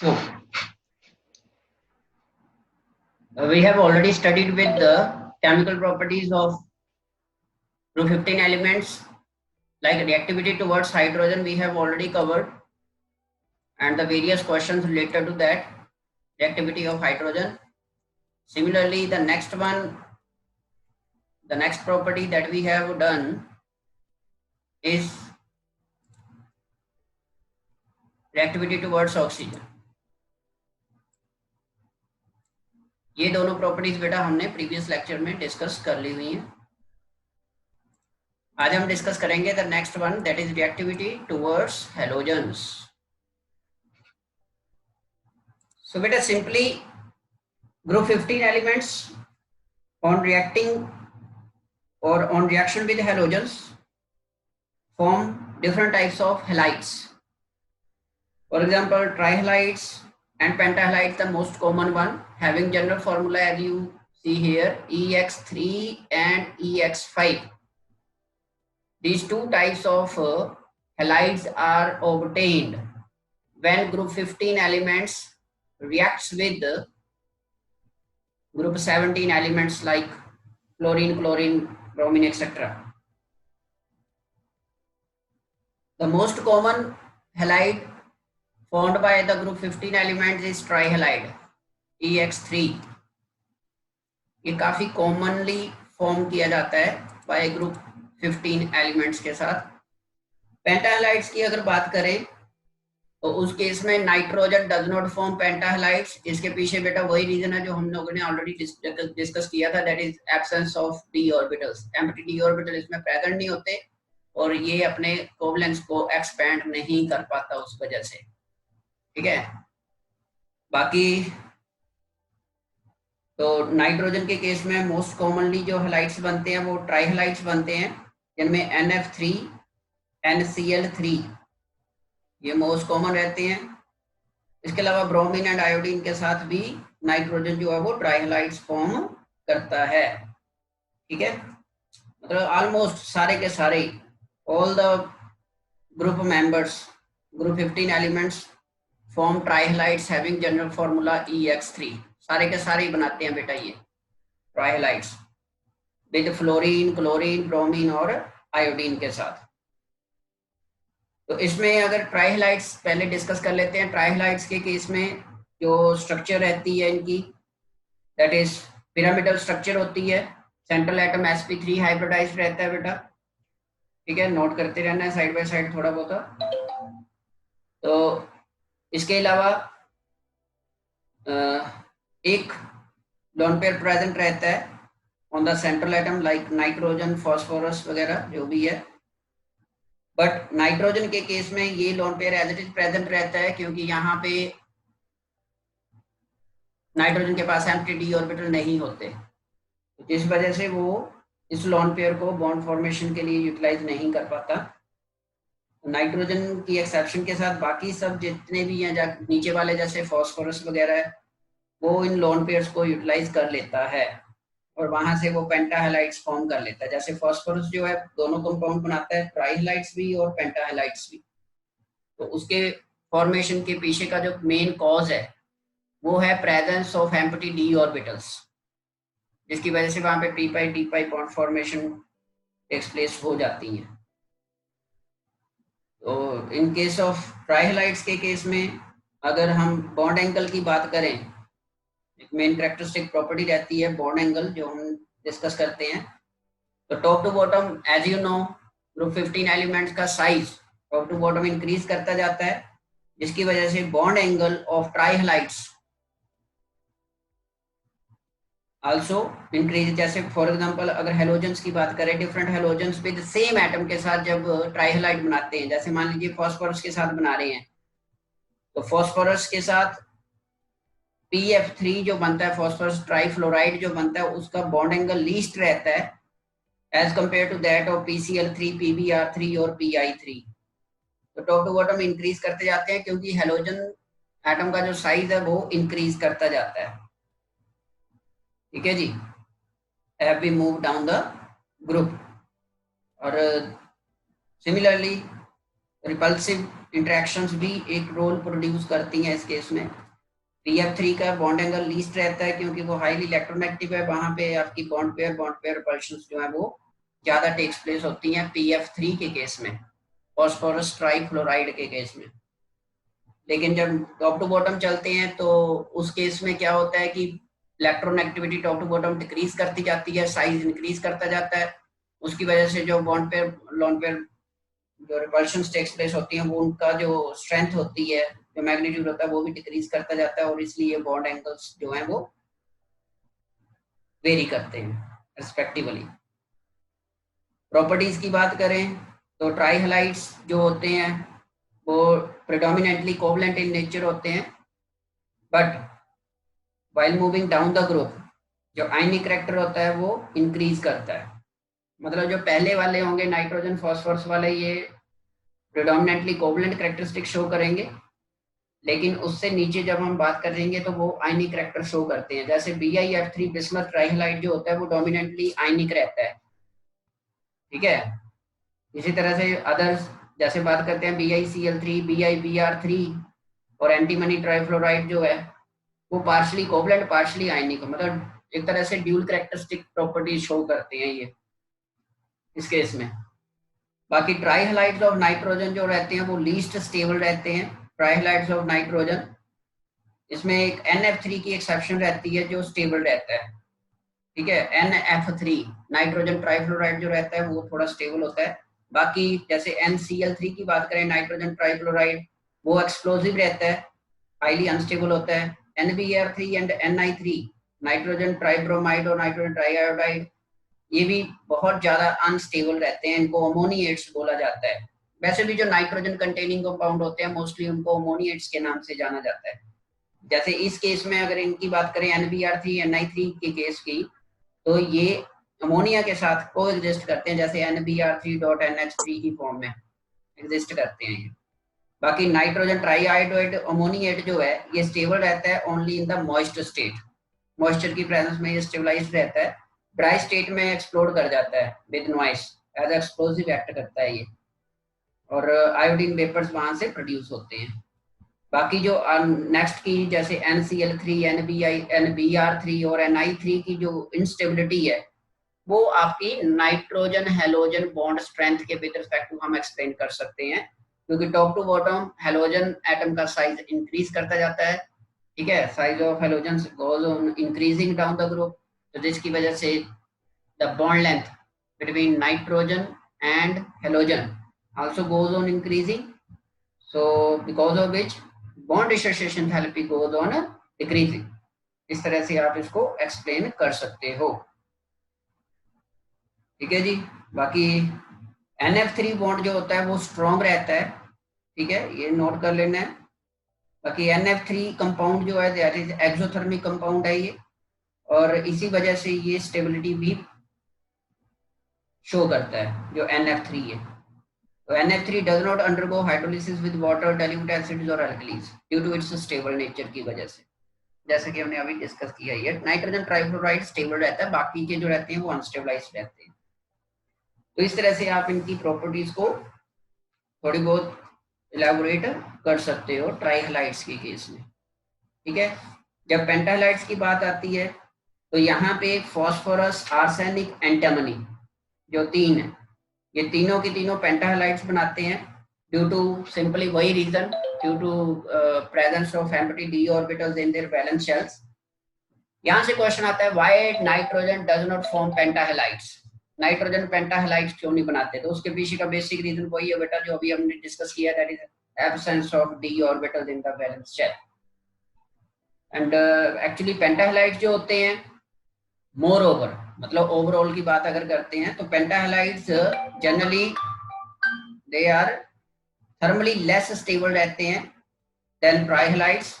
So, we have already studied with the chemical properties of group 15 elements, like reactivity towards hydrogen we have already covered, and the various questions related to that, reactivity of hydrogen. Similarly, the next property that we have done is reactivity towards oxygen. ये दोनों properties बेटा हमने previous lecture में discuss कर ली हुई हैं. आज हम डिस्कस करेंगे the next one, that is reactivity towards halogens. So बेटा simply group 15 elements on reacting or on reaction with halogens form different types of halides. For example, trihalides and pentahalides, the most common one, having general formula as you see here, EX3 and EX5. These two types of halides are obtained when group 15 elements reacts with group 17 elements like fluorine, chlorine, bromine, etc. The most common halide formed by the group 15 elements is trihalide, EX3. ये काफी commonly form किया जाता है by group 15 elements के साथ. पेंटाहलाइड्स की अगर बात करें तो उस केस में नाइट्रोजन डज नॉट फॉर्म पेंटाहलाइड्स. इसके पीछे बेटा वही रीजन है जो हम लोगों ने ऑलरेडी डिस्कस किया था, that is absence of D orbitals. Empty D orbital इसमें प्रेजेंट नहीं होते और ये अपने कोवलेंस को एक्सपैंड नहीं कर पाता उस वजह से. ठीक है. बाकी तो नाइट्रोजन के केस में मोस्ट कॉमनली जो हैलाइड्स बनते हैं वो ट्राइहैलाइड्स बनते हैं, जिनमें NF3, NCl3 ये मोस्ट कॉमन रहते हैं. इसके अलावा ब्रोमीन एंड आयोडीन के साथ भी नाइट्रोजन जो है वो ट्राइहैलाइड्स फॉर्म करता है. ठीक है. मतलब ऑलमोस्ट सारे के सारे all the group members, group 15 elements form trihalides having general formula EX3. सारे के सारे बनाते हैं बेटा ये trihalides with fluorine, chlorine, bromine और आयोडीन के साथ. तो इसमें अगर ट्राइहैलाइड्स पहले डिस्कस कर लेते हैं. ट्राइहैलाइड्स के केस में जो स्ट्रक्चर रहती है इनकी, दैट इज पिरामिडल स्ट्रक्चर होती है. सेंट्रल एटम sp3 हाइब्रिडाइज्ड रहता है बेटा. ठीक है, नोट करते रहना है साइड बाय साइड थोड़ा बहुत. तो इसके अलावा एक लोन पेयर प्रेजेंट रहता है on the central atom like nitrogen, phosphorus वगैरह जो भी है. बट नाइट्रोजन के केस में ये lone pair as it is present रहता है क्योंकि यहाँ पे नाइट्रोजन के पास एम्प्टी डी ऑर्बिटल नहीं होते, जिस वजह से वो इस लोन पेयर को बॉन्ड फॉर्मेशन के लिए यूटिलाइज नहीं कर पाता. नाइट्रोजन की एक्सेप्शन के साथ बाकी सब जितने भी हैं नीचे वाले जैसे फॉस्फोरस वगैरह है वो इन लोन पेयर्स को यूटिलाइज कर लेता है और वहां से वो पेंटाहैलाइड्स फॉर्म कर लेता है. जैसे फॉस्फोरस जो है दोनों कंपाउंड बनाता है, ट्राइहैलाइड्स भी और पेंटाहैलाइड्स भी. तो उसके फॉर्मेशन के पीछे का जो मेन कॉज है वो है presence of empty d orbitals, जिसकी वजह से वहां पे p pi d pi bond formation takes place हो जाती है. तो इन केस ऑफ ट्राइहैलाइड्स के केस में अगर हम बॉन्ड एंगल की बात करें, एक मेन कैरेक्टरिस्टिक प्रॉपर्टी रहती है बॉन्ड एंगल जो हम डिस्कस करते हैं. तो top to bottom as you know group 15 elements का size top to bottom increase करता जाता है, जिसकी वजह से bond angle of trihalides also increase. जैसे फॉर एग्जांपल अगर हेलोजेंस की बात करें, different halogens with same atom के साथ जब ट्राइहैलाइड बनाते हैं, जैसे मान लीजिए फॉस्फोरस के साथ बना रहे हैं, तो फॉस्फोरस के साथ PF3 जो बनता है, फॉस्फोरस ट्राइफ्लोराइड जो बनता है, उसका बॉन्ड एंगल लीस्ट रहता है as compare to that of PCl3, PBr3 और PI3. तो टॉप टू बॉटम इंक्रीज करते जाते हैं क्योंकि हेलोजन एटम का जो साइज है वो इंक्रीज करता जाता है. ठीक है जी. Have we move down the group. और सिमिलरली रिपल्सिव इंटरेक्शंस भी एक रोल प्रोड्यूस करती हैं इस केस में। PF3 का बॉन्ड एंगल लीस्ट रहता है क्योंकि वो हाईली इलेक्ट्रोनेगेटिव है, वहां पे आपकी बॉन्ड पेयर रिपल्शंस जो है वो ज्यादा टेक्स प्लेस होती हैं PF3 के केस में, फॉस्फोरस ट्राइफ्लोराइड के केस में। लेकिन जब टॉप टू बॉटम चलते हैं तो उस केस में क्या होता है कि electronegativity top to bottom decrease करती जाती है, साइज इंक्रीज करता जाता है। उसकी वजह से जो बॉन्ड पेयर लोन पेयर जो रिपल्शन टेक्स प्लेस होती हैं वो उनका जो स्ट्रेंथ होती है, जो मैग्नीट्यूड होता है वो भी डिक्रीज करता जाता है, और इसलिए बॉन्ड एंगल्स जो हैं वो वेरी करते हैं रिस्पेक्टिवली। प्रॉपर्टीज की बात करें तो ट्राई हैलाइड्स जो होते हैं वो प्रेडोमिनेंटली कोवलेंट इन नेचर होते हैं, but while moving down the group जो आयनिक करैक्टर होता है वो इंक्रीज करता है। मतलब जो पहले वाले होंगे नाइट्रोजन फॉस्फोरस वाले, ये प्रेडोमिनेंटली कोवलेंट कैरेक्टरिस्टिक शो करेंगे, लेकिन उससे नीचे जब हम बात करेंगे तो वो आयनिक करैक्टर शो करते हैं। जैसे BiF3 बिस्मथ ट्राइहलाइड जो होता है वो डोमिनेंटली आयनिक रहता है, ठीक है। इसी तरह से अदर्स जैसे बात करते हैं BiCl3, BiBr3 और एंटीमनी ट्राइफ्लोराइड जो है वो पार्शली कोवलेंट पार्शली आयनिक, मतलब एक तरह से ड्यूल कैरेक्टरिस्टिक प्रॉपर्टी शो करते हैं ये इस केस में। बाकी ट्राइहलाइड्स ऑफ नाइट्रोजन जो रहते हैं वो लीस्ट स्टेबल रहते हैं। ट्राइहलाइड्स ऑफ नाइट्रोजन, इसमें एक NF3 की एक्सेप्शन रहती है जो स्टेबल रहता है, ठीक है। NF3 नाइट्रोजन ट्राइफ्लोराइड जो रहता है वो थोड़ा स्टेबल होता है। बाकी जैसे NCl3 की बात करें नाइट्रोजन ट्राइफ्लोराइड, वो एक्सप्लोजिव रहता है, हाईली अनस्टेबल होता है। NBr3 and Ni3 nitrogen tribromide और नाइट्रोजन ट्राइआयोडाइड, ये भी बहुत ज्यादा अनस्टेबल रहते हैं, इनको अमोनिएट्स बोला जाता है। वैसे भी जो नाइट्रोजन कंटेनिंग कंपाउंड होते हैं मोस्टली उनको अमोनिएट्स के नाम से जाना जाता है। जैसे इस केस में अगर इनकी बात करें NBr3 Ni3 के केस की, तो ये अमोनिया के साथ को एग्जिस्ट करते हैं, जैसे NBr3.NH3 की फॉर्म में एग्जिस्ट करते हैं ये। बाकी नाइट्रोजन ट्राइआयोडाइड अमोनिएट जो है ये स्टेबल रहता है only in the moist state, moisture की प्रेजेंस में ये स्टेबलाइज रहता है। ड्राई स्टेट में एक्सप्लोड कर जाता है with noise, as explosive act करता है ये, और आयोडीन वेपर्स वहां से प्रोड्यूस होते हैं। बाकी जो नेक्स्ट की जैसे NCl3, NBr3 और Ni3 की जो इंस्टेबिलिटी है वो आपकी नाइट्रोजन हेलोजन बॉन्ड स्ट्रेंथ के विद रिस्पेक्ट टू हम एक्सप्लेन कर सकते हैं, क्योंकि top to bottom halogen atom का साइज इंक्रीज करता जाता है, ठीक है। Size of halogen goes on increasing down the group, तो जिसकी वजह से the bond length between nitrogen and halogen also goes on increasing, so because of which bond dissociation enthalpy goes on decreasing। इस तरह से आप इसको एक्सप्लेन कर सकते हो, ठीक है जी। बाकी NF3 बॉन्ड जो होता है वो स्ट्रॉन्ग रहता है, ठीक है, ये नोट कर लेना है। बाकी NF3 कंपाउंड जो है दैट इज एक्सोथर्मिक कंपाउंड है ये, और इसी वजह से ये स्टेबिलिटी भी शो करता है जो NF3 है। तो NF3 does not undergo hydrolysis with water, dilute acids और alkalis due to its stable nature की वजह से, जैसे कि हमने अभी डिस्कस किया है। नाइट्रोजन ट्राइफ्लोराइड स्टेबल रहता है, बाकी के जो रहते हैं वो अनस्टेबलाइज्ड रहते हैं। तो इस तरह से आप इनकी प्रॉपर्टीज को थोड़ी बहुत इलेबोरेट कर सकते हो ट्राइहलाइड्स के केस में, ठीक है। जब पेंटाहलाइड्स की बात आती है तो यहाँ पे फॉस्फोरस, आर्सेनिक, एंटीमनी जो तीन है, ये तीनों की तीनों पेंटाहलाइड्स बनाते हैं ड्यू टू सिंपली वही रीजन, due to presence of empty d orbitals in their valence shells. यहाँ से क्वेश्चन आता है why nitrogen does not form pentahalides, nitrogen pentahalides क्यों नहीं बनाते। तो उसके पीछे का बेसिक रीजन वही है बेटा जो अभी हमने डिस्कस किया, that is absence of d orbitals in the valence shell. And actually pentahalides जो होते हैं मोर ओवर, मतलब ओवरऑल की बात अगर करते हैं तो pentahalides generally they are thermally less stable रहते हैं देन ट्राइहलाइड्स।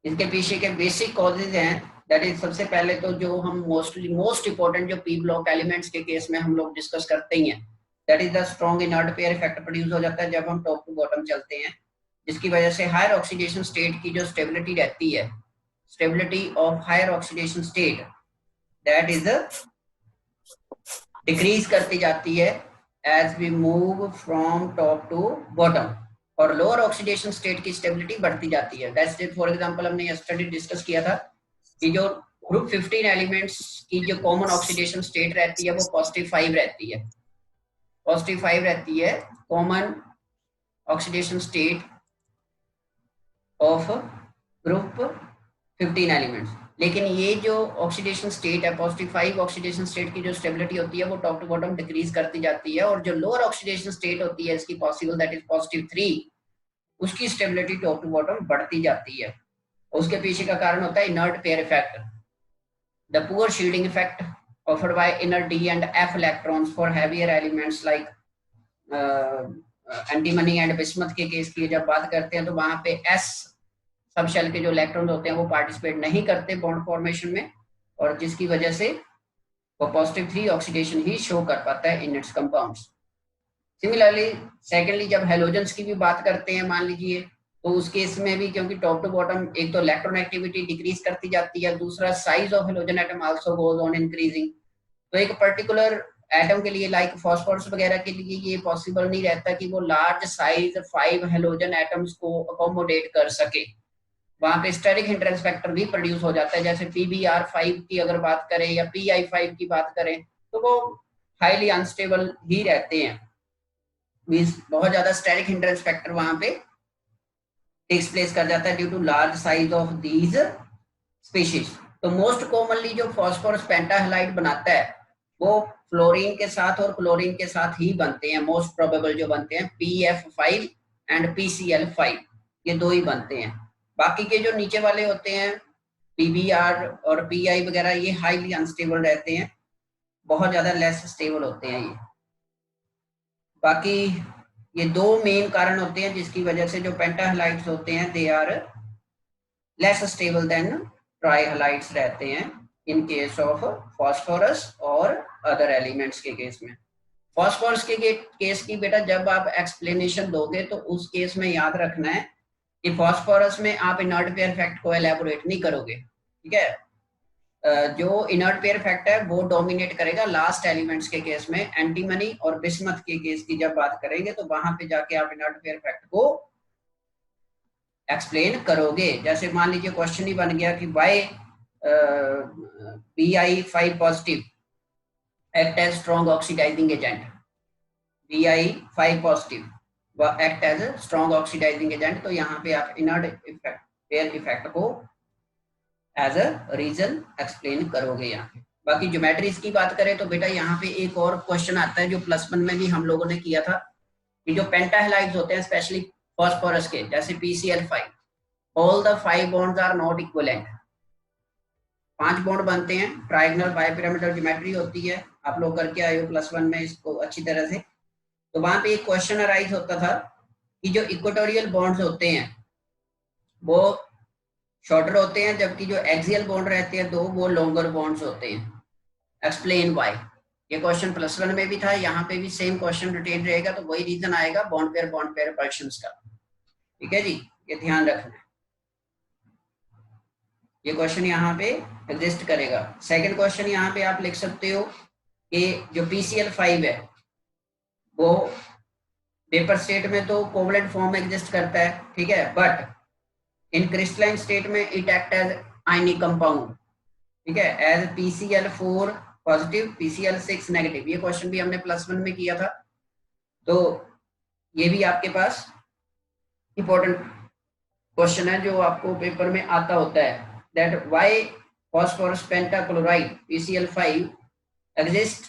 इसके पीछे के बेसिक कॉजेज हैं, दैट इज सबसे पहले तो जो हम मोस्ट इंपॉर्टेंट जो पी ब्लॉक एलिमेंट्स के केस में हम लोग डिस्कस करते ही हैं, that is the strong inert pair effect produce हो जाता है जब हम टॉप टू बॉटम चलते हैं, जिसकी वजह से हायर ऑक्सीडेशन स्टेट की जो स्टेबिलिटी रहती है, stability of higher oxidation state that is decrease करती जाती है as we move from top to bottom, और लोअर ऑक्सीडेशन स्टेट की स्टेबिलिटी बढ़ती जाती है। That's it. फॉर एग्जांपल हमने यस्टरडे डिस्कस किया था कि जो ग्रुप 15 एलिमेंट्स की जो कॉमन ऑक्सीडेशन स्टेट रहती है वो +5 रहती है, +5 रहती है common oxidation state of group 15 elements. लेकिन ये जो ऑक्सीडेशन स्टेट है, +5 ऑक्सीडेशन स्टेट की जो स्टेबिलिटी होती है वो टॉप टू बॉटम डिक्रीज करती जाती है, और जो लोअर ऑक्सीडेशन स्टेट होती है इसकी पॉसिबल, दैट इज +3, उसकी स्टेबिलिटी टॉप टू बॉटम बढ़ती जाती है। उसके पीछे का कारण होता है inert pair effect, the poor shielding effect offered by inner d and f electrons for heavier elements like antimony and bismuth के केस की जब बात करते हैं तो वहां पे s सब शेल के जो इलेक्ट्रॉन होते हैं वो पार्टिसिपेट नहीं करते बॉन्ड फॉर्मेशन में, और जिसकी वजह से वो +3 ऑक्सीडेशन ही शो कर पाता है in its compounds. Similarly secondly जब हेलोजेंस की भी बात करते हैं मान लीजिए, तो उस केस में भी क्योंकि टॉप टू बॉटम एक तो इलेक्ट्रॉन एक्टिविटी डिक्रीज करती जाती है, दूसरा size of halogen atom also goes on increasing. तो एक पर्टिकुलर एटम के लिए लाइक फॉस्फोरस वगैरह के लिए ये पॉसिबल नहीं रहता कि वो लार्ज साइज 5 हेलोजन एटम्स को अकोमोडेट कर सके, वहां पे स्टेरिक हिंड्रेंस फैक्टर भी प्रोड्यूस हो जाता है। जैसे PBr5 की अगर बात करें या Pi5 की बात करें तो वो हाईली अनस्टेबल ही रहते हैं, मींस बहुत ज्यादा स्टेरिक हिंड्रेंस फैक्टर वहां पे टेक्स प्लेस कर जाता है due to large size of these species. तो मोस्ट कॉमनली जो फॉस्फोरस पेंटाहलाइड बनाता है वो फ्लोरीन के साथ और क्लोरीन के साथ ही बनते हैं, मोस्ट प्रोबेबल जो बनते हैं PF5 एंड PCl5, ये दो ही बनते हैं। बाकी के जो नीचे वाले होते हैं PBr और Pi वगैरह ये हाईली अनस्टेबल रहते हैं, बहुत ज्यादा लेस स्टेबल होते हैं ये। बाकी ये दो मेन कारण होते हैं जिसकी वजह से जो पेंटाहलाइड्स होते हैं they are less stable than trihalides रहते हैं इन केस ऑफ फॉस्फोरस और अदर एलिमेंट्स के केस में। फॉस्फोरस के केस की बेटा जब आप एक्सप्लेनेशन दोगे तो उस केस में याद रखना है कि फॉस्फोरस में आप इनर्ट पेयर फैक्ट को एलैबोरेट नहीं करोगे, ठीक है। जो इनर्ट पेयर फैक्ट है वो डोमिनेट करेगा लास्ट एलिमेंट्स के केस में। एंटीमनी और बिस्मथ के केस की जब बात करेंगे तो वहां पे जाके आप इनर्ट पेयर फैक्ट को एक्सप्लेन करोगे। जैसे मान लीजिए क्वेश्चन ही बन गया कि why Bi5 positive act as strong oxidizing agent, Bi5 positive act as strong oxidizing agent, तो यहाँ पे आप इनर्ट पेयर इफेक्ट को एज अ रीजन एक्सप्लेन करोगे यहाँ पे। बाकी ज्योमेट्रीज की बात करें तो बेटा यहाँ पे एक और क्वेश्चन आता है जो +1 में भी हम लोगों ने किया था कि जो पेंटाहलाइड्स होते हैं स्पेशली फॉस्फोरस के, जैसे PCl5, all the 5 bonds are not equivalent, 5 bond बनते हैं, ट्रायंगल बाइपिरामिडल ज्योमेट्री होती है, आप लोग करके आए हो +1 में इसको अच्छी तरह से। तो वहां पे एक क्वेश्चन अराइज होता था कि जो इक्वेटोरियल बॉन्ड्स होते हैं वो शॉर्टर होते हैं, जबकि जो एक्सियल बॉन्ड रहते हैं दो वो लॉन्गर बॉन्ड्स होते हैं, एक्सप्लेन व्हाई। ये क्वेश्चन +1 में भी था, यहाँ पे भी सेम क्वेश्चन रिटेन रहेगा, तो वही रीजन आएगा बॉन्ड पेयर रिपल्शंस का, ठीक है जी, ये ध्यान रखना। ये क्वेश्चन यहाँ पे एग्जिस्ट करेगा। सेकंड क्वेश्चन यहाँ पे आप लिख सकते हो कि जो PCl5 है वो पेपर स्टेट में तो कोवलेंट फॉर्म में एग्जिस्ट करता है, ठीक है, बट इन क्रिस्टलाइन स्टेट में it act as ionic compound, ठीक है, as PCl4 positive PCl6 negative. ये क्वेश्चन भी हमने +1 में किया था, तो ये भी आपके पास इंपॉर्टेंट क्वेश्चन है जो आपको पेपर में आता होता है, that why phosphorus pentachloride PCl5 exist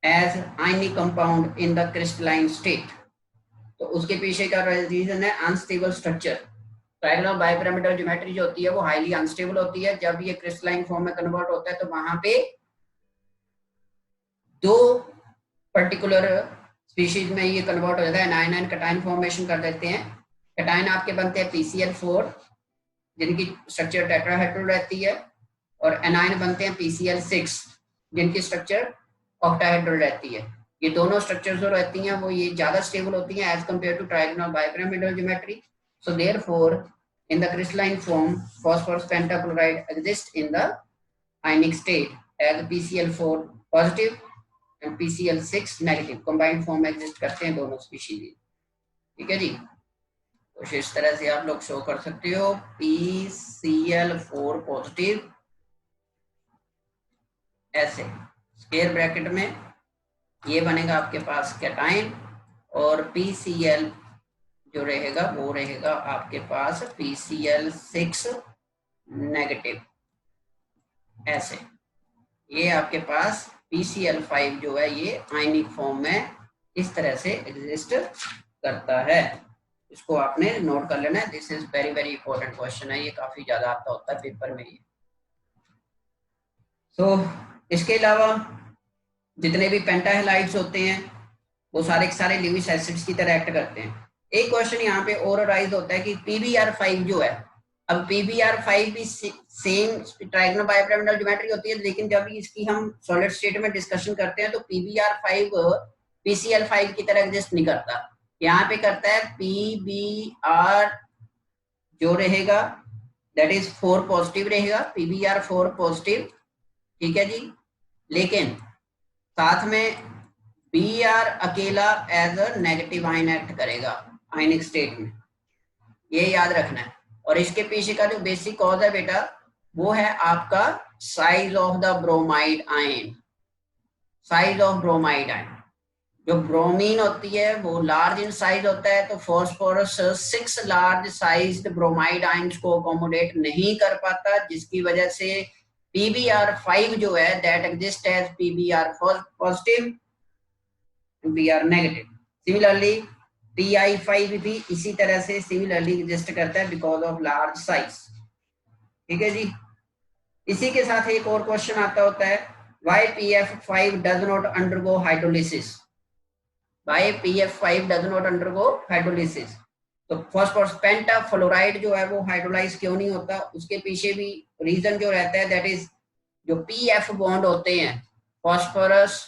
as ionic compound in the crystalline state। तो उसके पीछे का रीजन है unstable structure. Triangular bipyramidal geometry जो होती है वो हाईली अनस्टेबल होती है, जब ये क्रिस्टलाइन फॉर्म में कन्वर्ट होता है तो वहां पे दो पर्टिकुलर स्पीशीज में ये कन्वर्ट हो जाता है, एनायन एंड कटायन फॉर्मेशन कर देते हैं। कटायन आपके बनते हैं PCl4 जिनकी स्ट्रक्चर टेट्राहेड्रल रहती है, और एनायन बनते हैं PCl6 जिनकी स्ट्रक्चर ऑक्टाहेड्रल रहती है। ये दोनों स्ट्रक्चर्स जो रहती हैं वो ये ज्यादा स्टेबल होती हैं as compare to triangular bipyramidal geometry. So therefore in the crystalline form phosphorus pentachloride exists in the ionic state as PCl4 positive and PCl6 negative combined form में एग्जिस्ट करते हैं दोनों स्पीशीज। ठीक है जी, तो इस तरह से आप लोग शो कर सकते हो PCl4 पॉजिटिव ऐसे स्क्वायर ब्रैकेट में ये बनेगा आपके पास कैटाइन, और PCl जो रहेगा वो रहेगा आपके पास PCl6 नेगेटिव ऐसे। ये आपके पास PCl5 जो है ये आयनिक फॉर्म में इस तरह से एग्जिस्ट करता है। इसको आपने नोट कर लेना है, this is very very important question है, ये काफी ज्यादा आता होता है पेपर में ये। तो इसके अलावा जितने भी पेंटाहेलाइड्स होते हैं वो सारे के सारे लिविस एसिड्स की तरह एक्ट करते हैं। एक क्वेश्चन यहाँ पे और अराइज होता है कि PBr5 जो है, अब PBr5 भी सेम ट्रायगोनल बाइपिरामिडल ज्योमेट्री होती है, लेकिन जब इसकी हम सॉलिड स्टेट में डिस्कशन करते हैं तो PBr5 PCl5 की तरह एग्जिस्ट नहीं करता। यहाँ पे करता है PBr जो रहेगा दैट इज 4 पॉजिटिव रहेगा, PBr4 पॉजिटिव। ठीक है जी, लेकिन साथ में Br अकेला as a negative ion act करेगा आयनिक स्टेट में, ये याद रखना है। और इसके पीछे का जो बेसिक कॉज है बेटा वो है आपका size of the bromide ion. Size of bromide ion, जो ब्रोमीन होती है वो लार्ज इन साइज होता है, तो phosphorus 6 large sized bromide ions को अकोमोडेट नहीं कर पाता, जिसकी वजह से PBr5 जो है that exist as PBr positive Br negative. Similarly Ti5 भी इसी तरह से सिमिलरली एग्जिस्ट करता है बिकॉज ऑफ लार्ज साइज। ठीक है जी, इसी के साथ एक और क्वेश्चन आता होता है why PF5 does not undergo hydrolysis. Why PF5 does not undergo hydrolysis, तो फॉस्फोरस पेंटाफ्लोराइड जो है वो हाइड्रोलाइज क्यों नहीं होता, उसके पीछे भी रीजन जो रहता है दैट इज जो PF बॉन्ड होते हैं फॉस्फोरस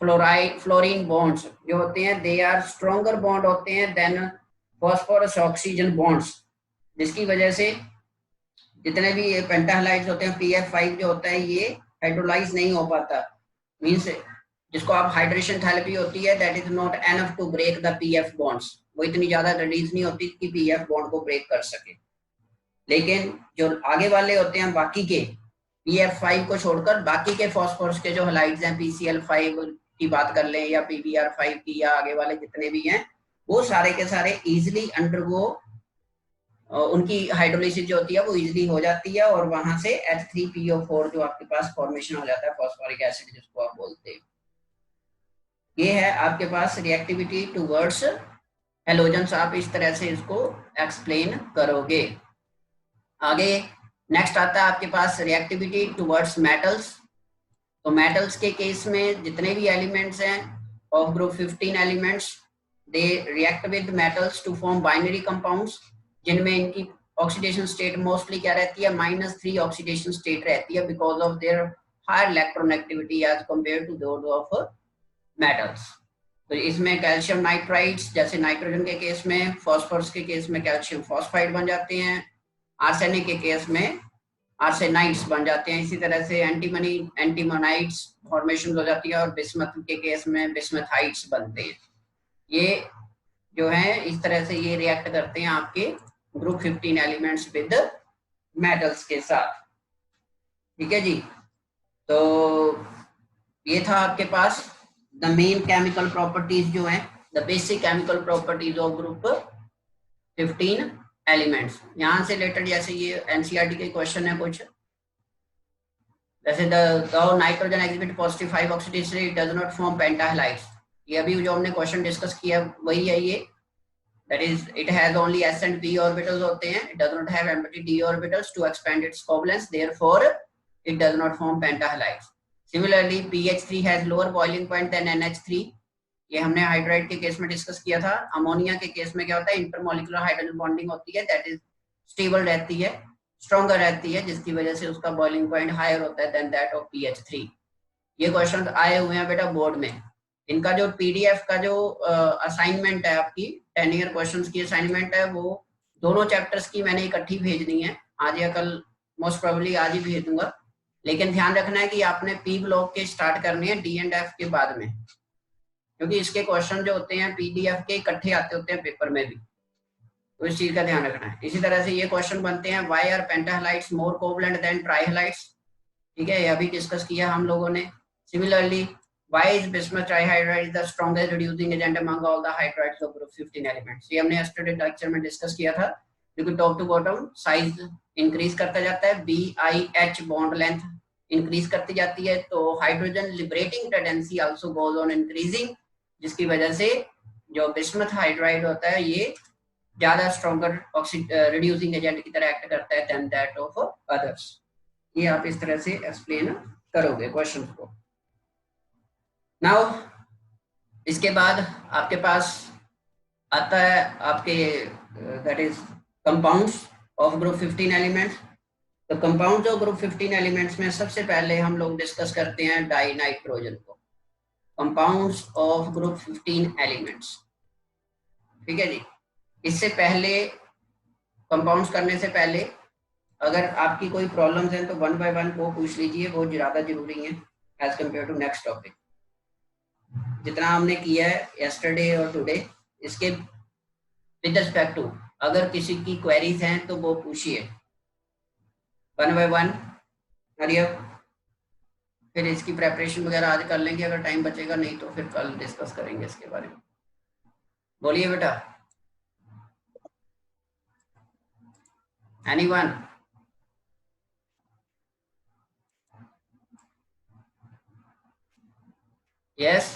फ्लोरीन बॉन्ड्स जो होते हैं दे आर स्ट्रॉन्गर बॉन्ड होते हैं देन फॉस्फोरस ऑक्सीजन बॉन्ड्स, जिसकी वजह से जितने भी ये पेंटाहेलाइड्स होते हैं PF5 जो होता है ये हाइड्रोलाइज नहीं हो पाता, मींस जिसको आप हाइड्रेशन थेरेपी होती है that is not enough to break the PF bonds, वो इतनी ज्यादा रिलीज नहीं होती कि PF बॉन्ड को ब्रेक कर सके। लेकिन जो आगे वाले होते हैं बाकी के PF5 को छोड़कर बाकी के फॉस्फोरस के जो हैलाइड्स हैं PCl5 की बात कर लें या PBr5 की या आगे वाले जितने भी हैं वो सारे के सारे इजीली अंडरगो उनकी हाइड्रोलिसिस जो होती है वो इजीली हो जाती है और वहां से H3PO4 जो आपके पास फॉर्मेशन हो जाता है फॉस्फोरिक एसिड जिसको आप बोलते हैं। ये है आपके पास रिएक्टिविटी टुवर्ड्स हैलोजेंस, आप इस तरह से इसको एक्सप्लेन करोगे। आगे नेक्स्ट आता है आपके पास रिएक्टिविटी टुवर्ड्स मेटल्स। तो मेटल्स के केस में जितने भी एलिमेंट्स हैं of group 15 elements they react with metals to form binary compounds, जिनमें इनकी ऑक्सीडेशन स्टेट मोस्टली क्या रहती है -3 ऑक्सीडेशन स्टेट रहती है because of their higher electronegativity as compare to those of metals. तो इसमें कैल्शियम नाइट्राइड्स जैसे नाइट्रोजन के केस में, फॉस्फोरस के केस में कैल्शियम फॉस्फाइड बन जाते हैं, आर्सेनिक के केस में आर्सेनाइड्स बन जाते हैं, इसी तरह से एंटीमोनाइड्स फॉर्मेशन हो जाती है और बिस्मथ के केस में बिस्मथाइड्स बनते हैं। ये जो है इस तरह से ये रिएक्ट करते हैं आपके ग्रुप 15 एलिमेंट्स विद मेटल्स के साथ। ठीक है जी, तो ये था आपके पास द मेन केमिकल प्रॉपर्टीज जो हैं, the basic chemical properties of group 15 elements. यहां से रिलेटेड जैसे ये एनसीईआरटी के क्वेश्चन है कुछ, जैसे the nitrogen exhibit positive 5 oxidation it does not form pentahalides. ये अभी जो हमने क्वेश्चन डिस्कस किया वही है ये, that is it has only s and p orbitals होते हैं, it does not have empty d orbitals to expand its covalence, therefore it does not form pentahalides. Similarly PH3 has lower boiling point than NH3, ये हमने hydride के case में discuss किया था। Ammonia के case में क्या होता है, इंटरमोलिकुलर हाइड्रोजन बॉन्डिंग होती है दैट इज स्टेबल रहती है, स्ट्रॉन्गर रहती है, जिसकी वजह से उसका बॉइलिंग पॉइंट हायर होता है देन दैट ऑफ PH3। ये क्वेश्चन आए हुए हैं बेटा बोर्ड में। इनका जो PDF का जो असाइनमेंट है आपकी 10 ईयर क्वेश्चंस की असाइनमेंट है वो दोनों चैप्टर्स की मैंने इकट्ठी भेजनी है, आज या कल, मोस्ट प्रोबेबली आज ही भेज दूंगा। लेकिन ध्यान रखना है कि आपने पी ब्लॉक के स्टार्ट करने हैं डी एंड एफ के बाद में, क्योंकि इसके क्वेश्चन जो होते हैं पीडीएफ के इकट्ठे आते होते हैं पेपर में भी, तो इस चीज का ध्यान रखना है। इसी तरह से ये क्वेश्चन बनते हैं, why are pentahalides more covalent than trihalides, ठीक है, ये अभी डिस्कस किया हम लोगों ने। Similarly why is bismuth trihydride the strongest reducing agent among all the hydrides of group 15 elements, ये हमने यस्टरडे लेक्चर में डिस्कस किया था, क्योंकि top to bottom size increase करता जाता है, BiH बॉन्ड लेंथ इंक्रीज करती जाती है, तो hydrogen liberating tendency also goes on increasing, जिसकी वजह से जो बिस्मथ हाइड्राइड होता है ये ज्यादा स्ट्रॉन्गर रिड्यूसिंग एजेंट की तरह एक्ट करता है देन दैट ऑफ अदर्स। ये आप इस तरह से एक्सप्लेन करोगे क्वेश्चन को। नाउ इसके बाद आपके पास आता है आपके that is compounds of group 15 elements. तो कंपाउंड्स ऑफ ग्रुप 15 एलिमेंट्स में सबसे पहले हम लोग डिस्कस करते हैं डाई नाइट्रोजन को, कंपाउंड्स ऑफ ग्रुप 15 एलिमेंट्स, ठीक है जी। इससे पहले कंपाउंड्स करने से पहले अगर आपकी कोई प्रॉब्लम्स हैं तो 1 बाय 1 वो पूछ लीजिए, वो ज्यादा जरूरी है as compare to next topic. जितना हमने किया है यस्टरडे और टुडे, इसके विद रिस्पेक्ट टू अगर किसी की क्वेरीज हैं तो वो पूछिए 1 बाय 1। हरी अप, फिर इसकी प्रेपरेशन वगैरह आज कर लेंगे अगर टाइम बचेगा, नहीं तो फिर कल डिस्कस करेंगे इसके बारे में। बोलिए बेटा, एनीवन? यस,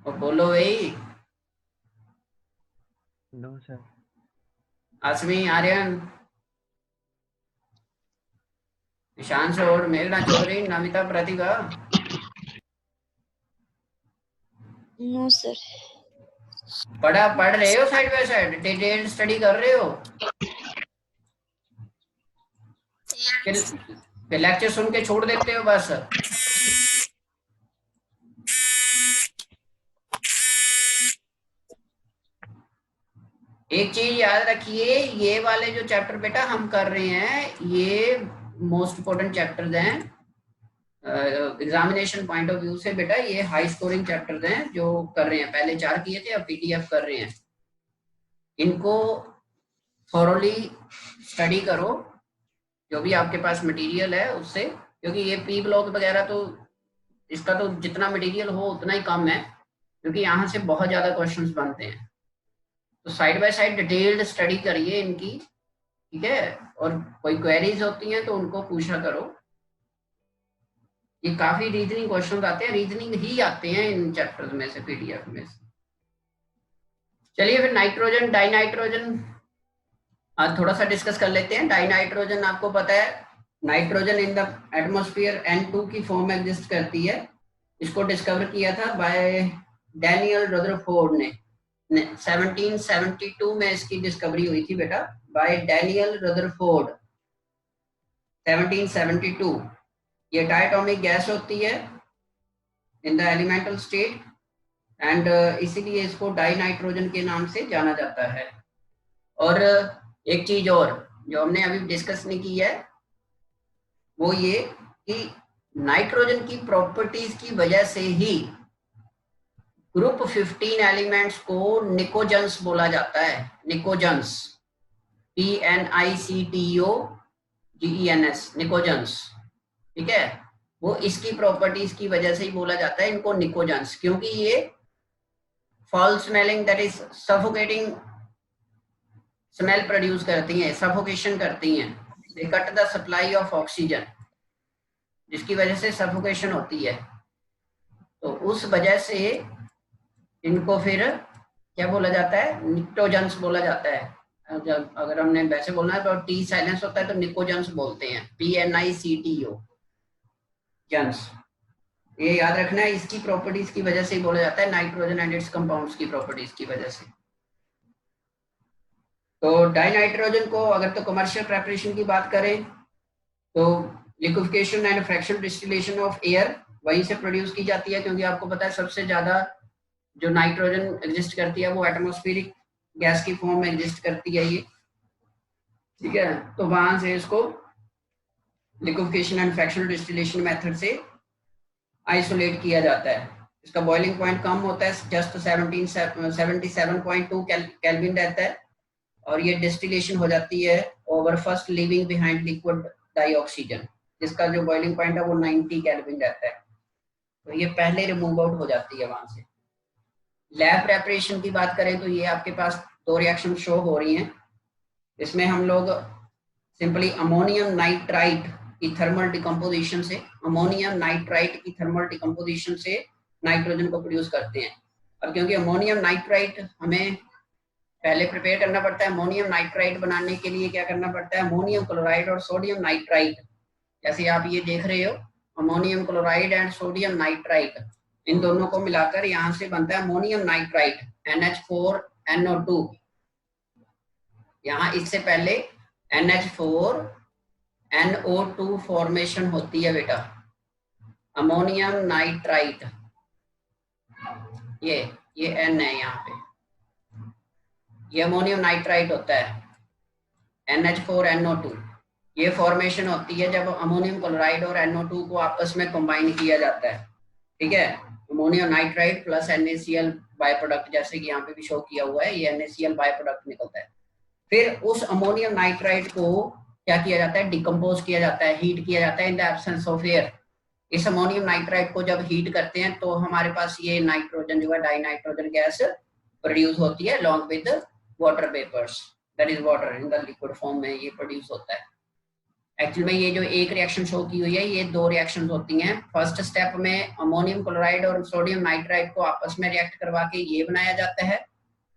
बोलो भाई। No sir. आसमी, आर्यन, ईशांश और मेघना चौधरी, नमिता, प्रतिभा? No sir. पढ़ रहे हो side by side, detail study कर रहे हो? फिर लेक्चर सुन के छोड़ देते हो बस? एक चीज याद रखिए, ये वाले जो चैप्टर बेटा हम कर रहे हैं ये मोस्ट इम्पोर्टेंट चैप्टर्स हैं एग्जामिनेशन पॉइंट ऑफ व्यू से बेटा, ये हाई स्कोरिंग चैप्टर्स हैं जो कर रहे हैं। पहले 4 किए थे, अब पीडीएफ कर रहे हैं। इनको थॉरोली स्टडी करो जो भी आपके पास मटेरियल है उससे, क्योंकि ये पी ब्लॉक वगैरह तो इसका तो जितना मटेरियल हो उतना ही कम है, क्योंकि यहाँ से बहुत ज्यादा क्वेश्चंस बनते हैं। तो side by side detailed study करिए इनकी, ठीक है, और कोई क्वेरीज होती हैं तो उनको पूछा करो। ये काफी रीजनिंग क्वेश्चंस आते हैं, रीजनिंग ही आते हैं इन चैप्टर्स में से, पीडीएफ में से। चलिए फिर नाइट्रोजन, डाई नाइट्रोजन आज थोड़ा सा डिस्कस कर लेते हैं। डाई नाइट्रोजन आपको पता है nitrogen in the atmosphere N2 की फॉर्म में एग्जिस्ट करती है। इसको डिस्कवर किया था बाय डैनियल रदरफोर्ड ने 1772 में इसकी डिस्कवरी हुई थी बेटा, बाय डैनियल रदरफोर्ड 1772। ये डायटोमिक गैस होती है in the elemental state and इसीलिए इसको डाई नाइट्रोजन के नाम से जाना जाता है। और एक चीज और जो हमने अभी डिस्कस नहीं की है वो ये कि नाइट्रोजन की प्रॉपर्टीज की वजह से ही ग्रुप 15 एलिमेंट्स को निकोजन्स बोला जाता है। निकोजन्स, PNICTOGENS, निकोजन्स, ठीक है। वो इसकी प्रॉपर्टीज की वजह से ही बोला जाता है इनको निकोजन्स, क्योंकि ये foul smelling that is suffocating smell produce करती हैं, सफोकेशन करती हैं। They cut the supply of oxygen, जिसकी वजह से सफोकेशन होती है। तो उस वजह से इनको फिर क्या बोला जाता है, निकोजन्स बोला जाता है। जब अगर हमने वैसे बोलना है तो टी साइलेंस होता है तो निकोजन्स बोलते हैं, PNICTO जन्स। ये याद रखना है, इसकी प्रॉपर्टीज की वजह से ही बोला जाता है, नाइट्रोजन एंड इट्स कंपाउंड्स की प्रॉपर्टीज की वजह से। तो डाई नाइट्रोजन को अगर तो कमर्शियल प्रेपरेशन की बात करें तो liquefaction and fractional distillation of air वहीं से प्रोड्यूस की जाती है, क्योंकि आपको पता है सबसे ज्यादा जो नाइट्रोजन एग्जिस्ट करती है वो एटमॉस्फेरिक गैस की फॉर्म में एग्जिस्ट करती है ये। ठीक है, तो वहां से इसको liquefaction and fractional distillation method से आइसोलेट किया जाता है। इसका बॉइलिंग पॉइंट कम होता है, जस्ट 77.2 केल्विन रहता है, और ये डिस्टिलेशन हो जाती है over first leaving behind liquid dioxygen, जिसका जो बॉइलिंग पॉइंट है वो 90 केल्विन रहता है। तो ये पहले रिमूव आउट हो जाती है वहां से। लैब प्रेपरेशन की बात करें तो ये आपके पास दो रिएक्शन शो हो रही हैं। इसमें हम लोग सिंपली अमोनियम नाइट्राइट की थर्मल डिकम्पोजिशन से नाइट्रोजन को प्रोड्यूस करते हैं। अब क्योंकि अमोनियम नाइट्राइट हमें पहले प्रिपेयर करना पड़ता है, अमोनियम नाइट्राइट बनाने के लिए क्या करना पड़ता है, अमोनियम क्लोराइड और सोडियम नाइट्राइट, जैसे आप ये देख रहे हो ammonium chloride and sodium nitrite, इन दोनों को मिलाकर यहाँ से बनता है अमोनियम नाइट्राइट NH4NO2। यहाँ इससे पहले NH4NO2 फॉर्मेशन होती है बेटा, अमोनियम नाइट्राइट, ये N है यहाँ पे, ये अमोनियम नाइट्राइट होता है NH4NO2। ये फॉर्मेशन होती है जब अमोनियम क्लोराइड और NO2 को आपस में कंबाइन किया जाता है। ठीक है, ammonium nitrite plus NaCl by product, जैसे कि यहाँ पे भी शो किया हुआ है, ये NaCl बाय प्रोडक्ट निकलता है। फिर उस अमोनियम नाइट्राइट को क्या किया जाता है, डिकम्पोज किया जाता है, हीट किया जाता है in the absence of air. इस अमोनियम नाइट्राइट को जब हीट करते हैं तो हमारे पास ये नाइट्रोजन जो है डाई नाइट्रोजन गैस प्रोड्यूस होती है along with water vapours, that is water in the liquid form में ये प्रोड्यूस होता है। एक्चुअली में ये जो एक रिएक्शन शो की हुई है ये दो रिएक्शन होती हैं। फर्स्ट स्टेप में अमोनियम क्लोराइड और सोडियम नाइट्राइट को आपस में रिएक्ट करवा के ये बनाया जाता है,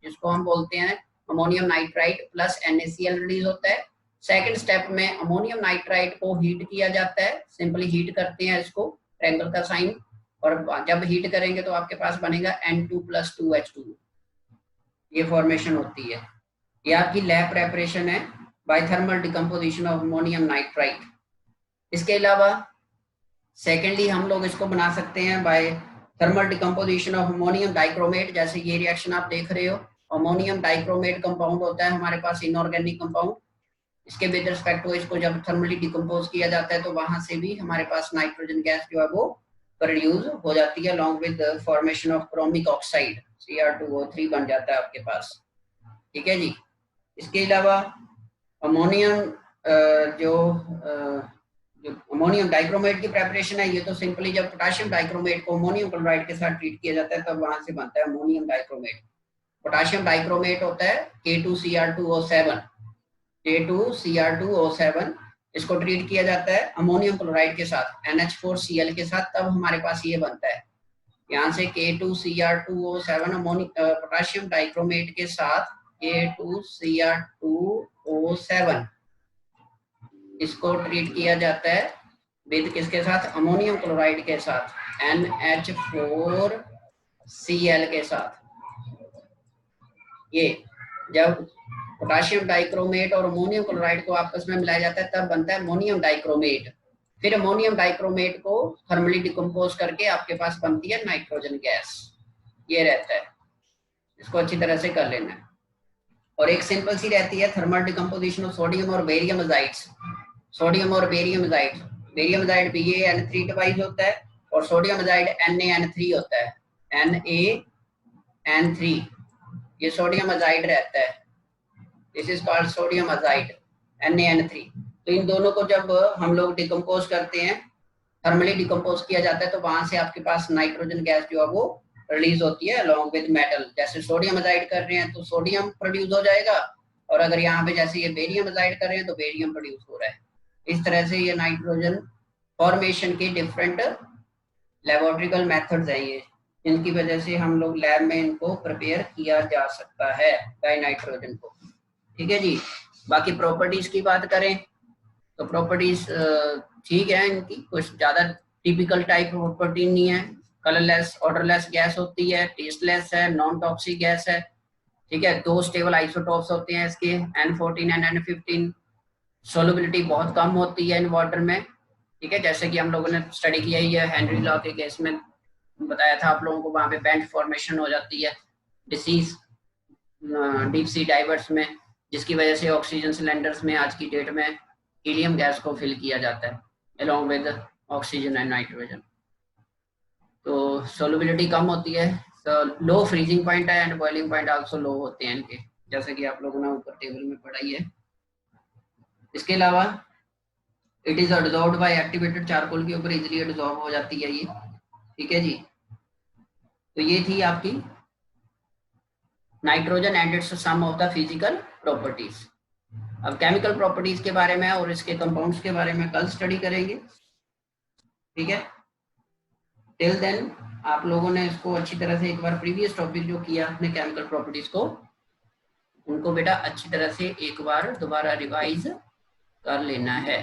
जिसको हम बोलते हैं ammonium nitrite plus NaCl release होता है। सेकंड स्टेप में अमोनियम नाइट्राइट को हीट किया जाता है, सिंपली हीट करते हैं इसको, ट्रायंगल का साइन, और जब हीट करेंगे तो आपके पास बनेगा N2+2H2, ये फॉर्मेशन होती है। ये आपकी लैब प्रेपरेशन है by thermal decomposition of ammonium nitrite. इसके अलावा सेकेंडली हम लोग इसको बना सकते हैं by thermal decomposition of ammonium dichromate, जैसे ये रिएक्शन आप देख रहे हो, अमोनियम डाइक्रोमेट कंपाउंड होता है हमारे पास, इनऑर्गेनिक कंपाउंड। इसके विद रिस्पेक्ट टू इसको जब थर्मली डिकम्पोज किया जाता है तो वहां से भी हमारे पास नाइट्रोजन गैस जो है वो प्रोड्यूस हो जाती है along with the formation of chromic oxide, Cr2O3 बन जाता है आपके पास। ठीक है जी। इसके अलावा अमोनियम जो अमोनियम डाइक्रोमेट की प्रेपरेशन है, ये तो सिंपली जब पोटाशियम डाइक्रोमेट को अमोनियम क्लोराइड के साथ ट्रीट किया जाता है तब वहां से बनता है अमोनियम डाइक्रोमेट। पोटाशियम डाइक्रोमेट होता है K2Cr2O7, इसको ट्रीट किया जाता है अमोनियम क्लोराइड के साथ NH4Cl के साथ, तब हमारे पास ये बनता है। यहाँ से K2Cr2O7 पोटाशियम डाइक्रोमेट के साथ K2Cr2O7 इसको ट्रीट किया जाता है विद किसके साथ, अमोनियम क्लोराइड के साथ NH4Cl के साथ। ये जब पोटाशियम डाइक्रोमेट और अमोनियम क्लोराइड को आपस में मिलाया जाता है तब बनता है अमोनियम डाइक्रोमेट। फिर अमोनियम डाइक्रोमेट को थर्मली डिकम्पोज करके आपके पास बनती है नाइट्रोजन गैस, ये रहता है। इसको अच्छी तरह से कर लेना है। और एक सिंपल सी रहती है थर्मल डिकम्पोजिशन ऑफ सोडियम और बेरियम अजाइड्स। सोडियम और barium azide, barium azide BaN3 device होता है और सोडियम अजाइड NaN3 होता है, NaN3, ये सोडियम अजाइड रहता है, this is called sodium azide NaN3। तो इन दोनों को जब हम लोग डिकम्पोज करते हैं, थर्मली डिकम्पोज किया जाता है तो वहां से आपके पास नाइट्रोजन गैस जो है वो रिलीज होती है अलॉन्ग विद मेटल। जैसे सोडियम अजाइड कर रहे हैं तो सोडियम प्रोड्यूस हो जाएगा, और अगर यहाँ पे जैसे ये बेरियम अजाइड कर रहे हैं तो बेरियम प्रोड्यूस हो रहा है। इस तरह से ये नाइट्रोजन फॉर्मेशन के डिफरेंट लेबोरेटरिकल मेथड्स हैं ये, जिनकी वजह से हम लोग लैब में इनको प्रिपेयर किया जा सकता है डाई नाइट्रोजन को। ठीक है जी। बाकी प्रॉपर्टीज की बात करें तो प्रॉपर्टीज ठीक है इनकी, कुछ ज्यादा टिपिकल टाइप प्रॉपर्टी नहीं है। कलरलेस ऑर्डरलेस गैस होती है, टेस्टलेस है, नॉन टॉक्सिक गैस है। ठीक है, दो स्टेबल आइसोटोप्स होते हैं इसके, N14 एंड N15। सोलबिलिटी बहुत कम होती है इन वाटर में। ठीक है, जैसे कि हम लोगों ने स्टडी किया ही है हेनरी लॉ के केस में बताया था आप लोगों को, वहां पे बेंच फॉर्मेशन हो जाती है डिसीज डीप सी डाइवर्स में, जिसकी वजह से ऑक्सीजन सिलेंडर्स में आज की डेट में हीलियम गैस को फिल किया जाता है along with oxygen and nitrogen. तो सोलबिलिटी कम होती है, लो फ्रीजिंग पॉइंट है एंड बॉइलिंग पॉइंट आल्सो लो होते हैं इनके, जैसे कि आप लोगों ने ऊपर टेबल में पढ़ाई है। इसके अलावा it is absorbed bye activated charcoal के ऊपर इजीली एब्जॉर्ब हो जाती है ये, ठीक है जी। तो ये थी आपकी nitrogen and its some of the physical properties. अब केमिकल प्रॉपर्टीज के बारे में और इसके कंपाउंड्स के बारे में कल स्टडी करेंगे, ठीक है। टिल देन आप लोगों ने इसको अच्छी तरह से एक बार प्रीवियस टॉपिक जो किया आपने केमिकल प्रॉपर्टीज को, उनको बेटा अच्छी तरह से एक बार दोबारा रिवाइज कर लेना है।